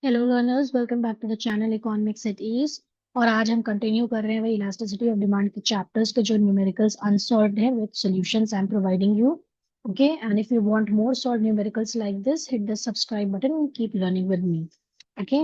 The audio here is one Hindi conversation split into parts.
Hello learners, welcome back to the channel economics at ease. और आज हम कंटिन्यू कर रहे हैं वही इलास्टिसिटी ऑफ डिमांड के चैप्टर्स के जो न्यूमेरिकल्स अनसॉल्व्ड है with solutions I am providing you. Okay, and if you want more solved numericals like this, hit the subscribe button and keep learning with me. Okay,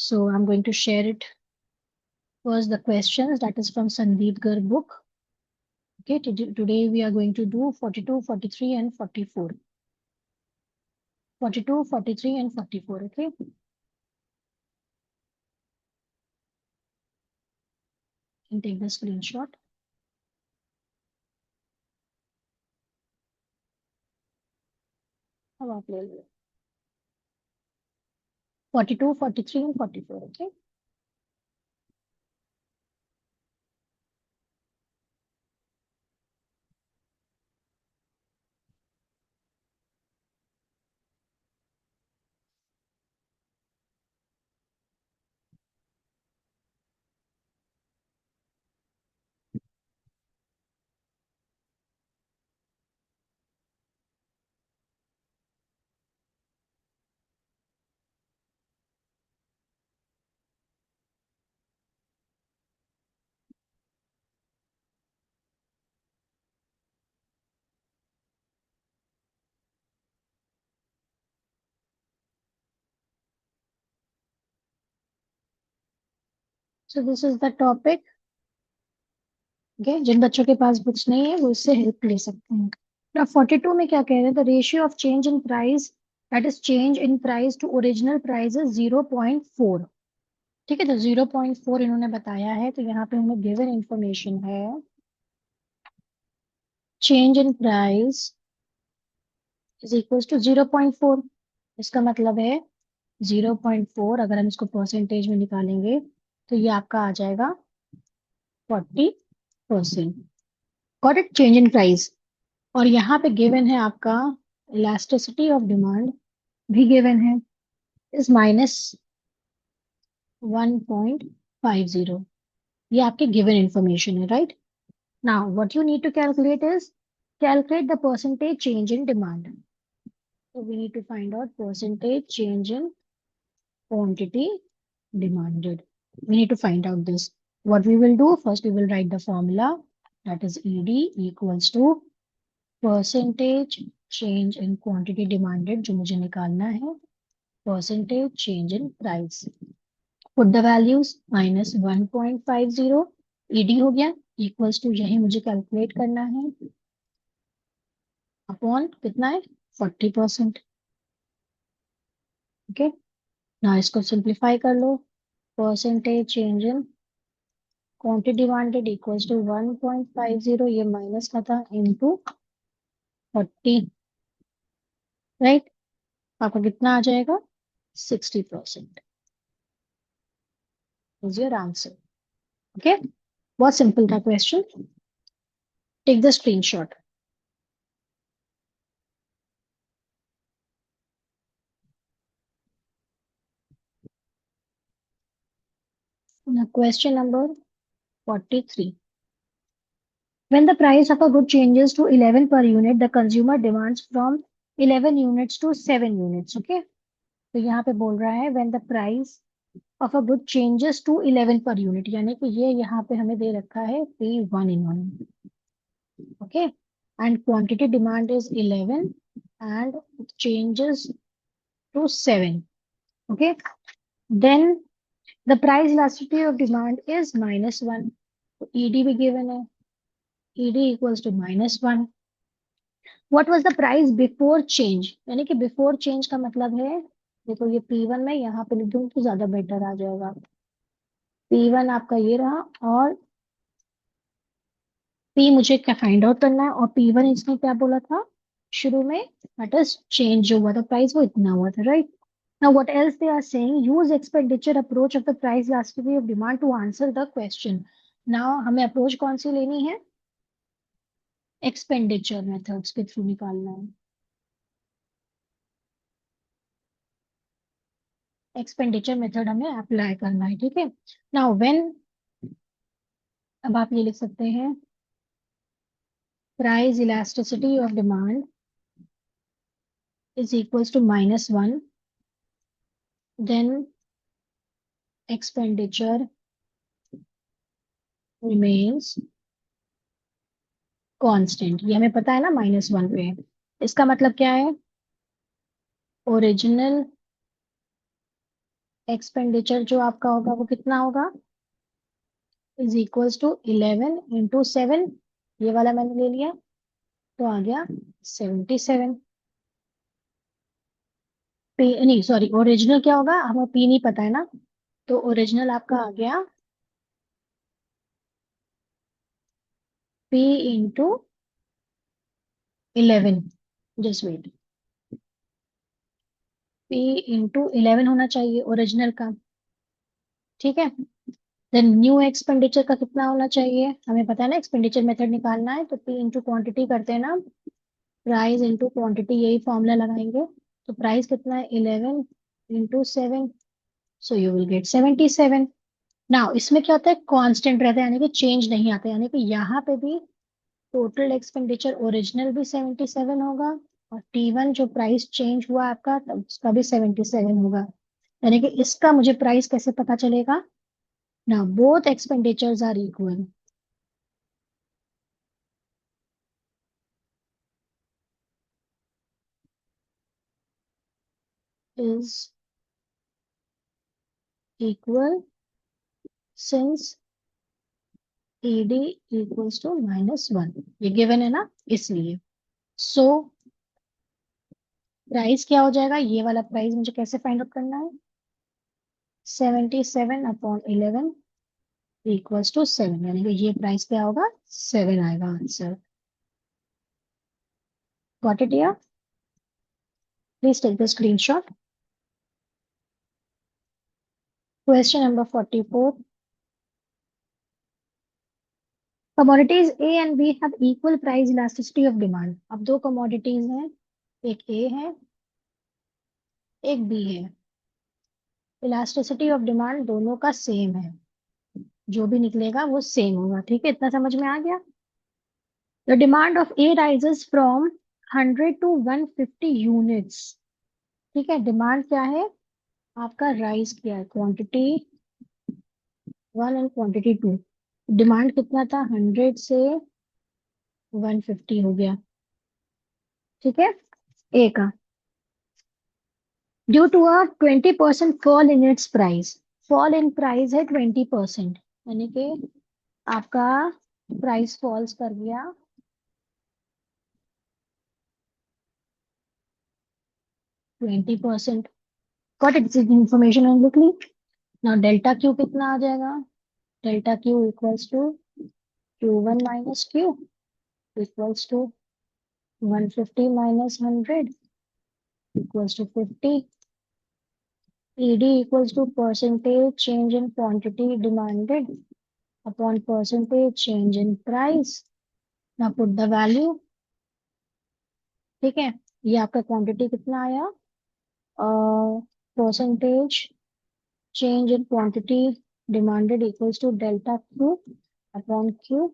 so I'm going to share it. First, the questions that is from Sandeep Garg book. Okay, today we are going to do 42, 43 and 44. 42, 43 and 44. Okay. You can take the screenshot. अब आप ले लो 42, 43 and 44. Okay. So this is the topic. Okay, जिन बच्चों के पास बुक्स नहीं है वो इससे हेल्प ले सकते हैं। अब 42 में क्या कह रहे हैं? The ratio of change in price, that is change in price to original price, is 0.4। ठीक है, तो 0.4 इन्होंने बताया है, तो यहाँ पे हमें गिवन इंफॉर्मेशन है change in price is equal to 0.4। इसका मतलब है 0.4 अगर हम इसको परसेंटेज में निकालेंगे तो ये आपका आ जाएगा 40%। Got it? Change in price. और यहाँ पे गिवन है आपका इलास्टिसिटी ऑफ डिमांड भी गिवन है, इज -1.50। ये आपके गिवन इंफॉर्मेशन है, right? Now what you need to calculate is calculate the percentage change in demand. So we need to find out percentage change in quantity demanded. We need to find out this. What we will do, first we will write the formula, that is ED equals to percentage change in quantity demanded, जो मुझे निकालना है, percentage change in price. Put the values, -1.50 ED हो गया, equals to यही मुझे कैलकुलेट करना है, अपॉन कितना है 40%। ओके, ना इसको सिंप्लीफाई कर लो। Percentage change in quantity demanded equals to 1.50, ये माइनस का था, इनटू 40, राइट? आपका कितना आ जाएगा? 60% इज योर आंसर। ओके, बहुत सिंपल था question. Take the screenshot. Question number 43. When the price of a good changes to 11 per unit, the consumer demands from 11 units to 7 units. Okay, तो यहाँ पे बोल रहा है when the price of a good changes to 11 per unit, यानी कि ये यहाँ पे हमें दे रखा है P1 इन्होंने। Okay, and quantity demand is 11 and it changes to 7. Okay, then the price elasticity of demand is -1. तो ED भी given है, ED equals to -1. What was the price before change? यानी कि before change का मतलब है, देखो ये P1 में यहाँ पे लिख दूँ तो ज्यादा बेटर आ जाएगा। P1 आपका ये रहा, और P मुझे क्या फाइंड आउट करना है, और P1 इसने क्या बोला था शुरू में, दैट इज चेंज जो हुआ था प्राइस, वो इतना हुआ था, right? Now what else they are saying, use expenditure approach of the price elasticity of demand to answer the question. Now हमें अप्रोच कौन सी लेनी है? एक्सपेंडिचर मेथड्स के थ्रू निकालना है। एक्सपेंडिचर मेथड हमें अप्लाई करना है, ठीक है? नाउ व्हेन, अब आप ये लिख सकते हैं price elasticity of demand is equals to -1, then expenditure remains constant, ये हमें पता है ना, -1 पे है। इसका मतलब क्या है? ओरिजिनल एक्सपेंडिचर जो आपका होगा वो कितना होगा? इज इक्वल्स टू 11 × 7, ये वाला मैंने ले लिया, तो आ गया 77। पी नहीं, सॉरी, ओरिजिनल क्या होगा, हमें पी नहीं पता है ना, तो ओरिजिनल आपका आ गया P × 11। जस्ट वेट, P × 11 होना चाहिए ओरिजिनल का, ठीक है। देन न्यू एक्सपेंडिचर का कितना होना चाहिए, हमें पता है ना, एक्सपेंडिचर मेथड निकालना है तो P × क्वांटिटी करते हैं ना, प्राइस इंटू क्वांटिटी, यही फॉर्मूला लगाएंगे। तो प्राइस कितना है? 11 × 7, so you will get 77। Now इसमें क्या होता है, कांस्टेंट रहता है, यानी कि चेंज नहीं आता, यानी कि यहाँ पे भी टोटल एक्सपेंडिचर ओरिजिनल भी 77 होगा, और T1 जो प्राइस चेंज हुआ आपका, तब उसका भी 77 होगा। यानी कि इसका मुझे प्राइस कैसे पता चलेगा? ना, both expenditures are equal. Is equal since ED equals to -1, ये गिवन है ना, इसलिए। सो प्राइस क्या हो जाएगा, ये वाला प्राइस मुझे कैसे फाइंड आउट करना है? 77/11 इक्वल्स टू 7, यानी कि ये प्राइस क्या होगा? 7 आएगा आंसर। Got it? या please take the screenshot. Question number 44। Commodities A and B have equal price elasticity of demand. अब दो कमोडिटीज हैं, एक ए है, एक बी है। इलास्टिसिटी ऑफ डिमांड दोनों का सेम है, जो भी निकलेगा वो सेम होगा, ठीक है, इतना समझ में आ गया। The demand of A rises from 100 to 150 units. ठीक है, डिमांड क्या है आपका, राइज किया है, क्वांटिटी 1 एंड क्वांटिटी 2। डिमांड कितना था, 100 से 150 हो गया, ठीक है, ए का। Due to a 20% fall in its price, fall in price है 20%, यानी कि आपका प्राइस फॉल्स कर गया 20%। Got it? इंफॉर्मेशन ऑन लिख ली। नाउ डेल्टा क्यू कितना आ जाएगा? Delta Q equals to Q1 - Q equals to 150 - 100 equals to 50। ED equals to percentage change in quantity demanded upon percentage change in price. Now put the value, ठीक है। ये आपका क्वांटिटी कितना आया, percentage change in quantity demanded equals to delta Q upon Q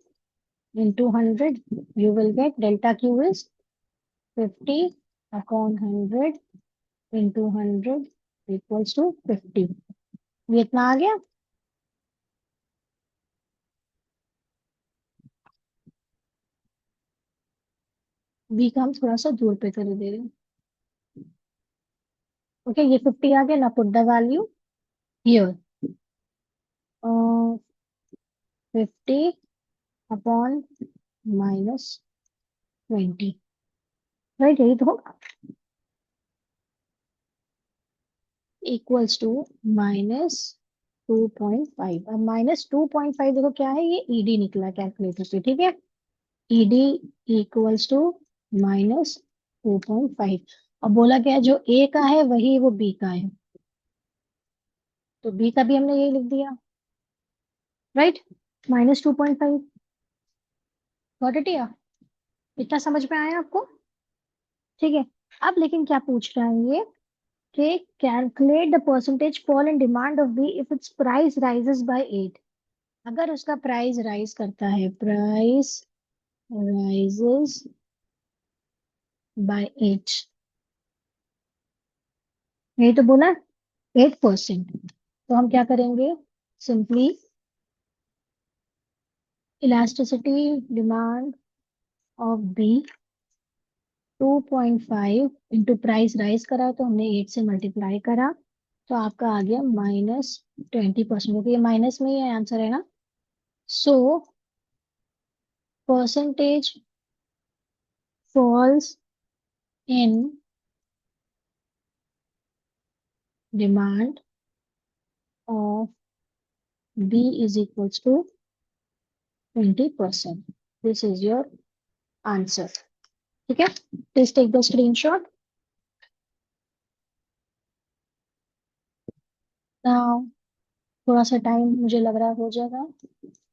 into 100. You will get delta Q is 50 upon 100 into 100 equals to 50। ये इतना आ गया। बी का हम थोड़ा सा दूर पे कर दे रहे हैं। ओके, ये 50 आ गया ना, put the value here, 50 upon -20, right, यही तो होगा, इक्वल्स टू -2.5। अब -2.5 देखो क्या है, ये ईडी निकला कैलकुलेटर से, ठीक है। ED equals to -2.5। अब बोला क्या है, जो ए का है वही वो बी का है, तो बी का भी हमने यही लिख दिया, राइट, -2.5। Got it? या इतना समझ में आया आपको? ठीक है। अब लेकिन क्या पूछ रहा है ये, कि calculate the percentage fall in demand of B if its price rises by 8। अगर उसका प्राइस राइज करता है, प्राइस राइजेस बाय 8, यही तो बोला, 8%। तो हम क्या करेंगे, simply elasticity demand of B 2.5 into price rise करा तो हमने 8 से मल्टीप्लाई करा, तो आपका आ गया -20%, क्योंकि ये माइनस में ही है, आंसर है ना। So percentage falls in demand of B is equals to 20%. This is your answer. ठीक है, please take the screenshot now. थोड़ा सा टाइम मुझे लग रहा है हो जाएगा,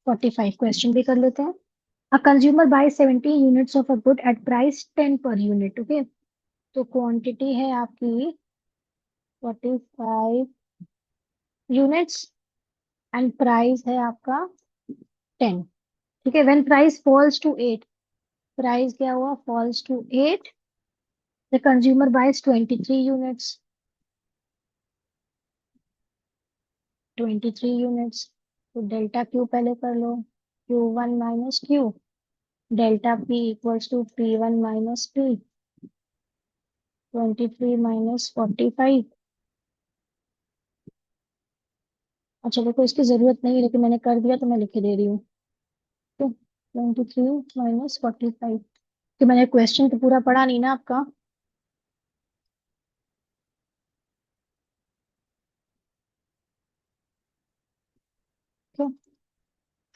45 क्वेश्चन भी कर लेते हैं। A consumer buy 70 units of a good at price 10 per unit. Okay, तो क्वांटिटी है आपकी 45 यूनिट्स एंड प्राइस है आपका 10। ठीक है, when price falls to 8, price क्या हुआ, falls to 8, the consumer buys 23 units, 23 units. तो डेल्टा क्यू पहले कर लो, Q1 minus Q, delta P equals to P1 minus P, 23 minus 45। अच्छा देखो, इसकी जरूरत नहीं है लेकिन मैंने कर दिया तो मैं लिख के दे रही हूँ। तो 23 माइनस 45, कि मैंने क्वेश्चन तो पूरा पढ़ा नहीं ना आपका।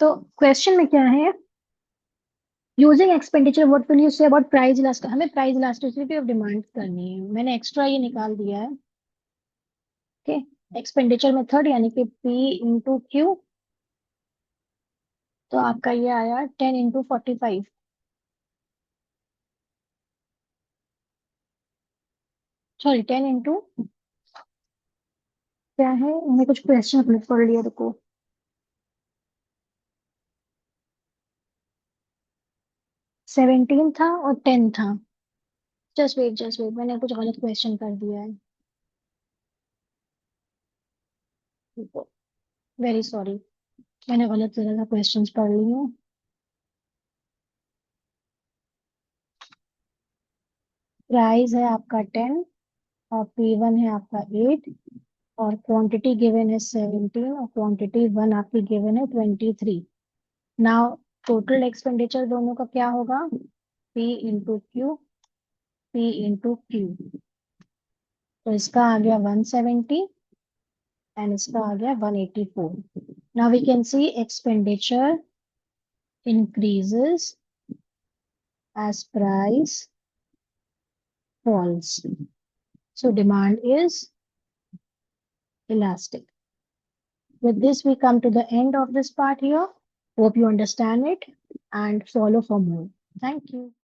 तो क्वेश्चन में क्या है, using expenditure what will you say about price elasticity, हमें प्राइस इलास्टिसिटी ऑफ डिमांड करनी है, मैंने एक्स्ट्रा ये निकाल दिया है। ओके, एक्सपेंडिचर मेथड यानी कि P इंटू क्यू, तो आपका ये आया 10 इंटू 45, सॉरी 10 इंटू क्या है, मैंने कुछ क्वेश्चन पढ़ लिया, रुको। 17 था और 10 था, जस्ट वेट, मैंने कुछ गलत क्वेश्चन कर दिया है, वेरी सॉरी, मैंने गलत तरह का क्वेश्चंस पढ़ ली हूँ। प्राइस है आपका 10 और P1 है आपका 8 और क्वांटिटी गिवन है 17 और क्वांटिटी 1 आपकी गिवन है 23। नाउ टोटल एक्सपेंडिचर दोनों का क्या होगा, P into Q, P into Q, तो इसका आ गया 170 एंड इसका आ गया 184। Now we can see expenditure increases as price falls. So demand is elastic. With this, we come to the end of this part here. Hope you understand it and follow for more. Thank you.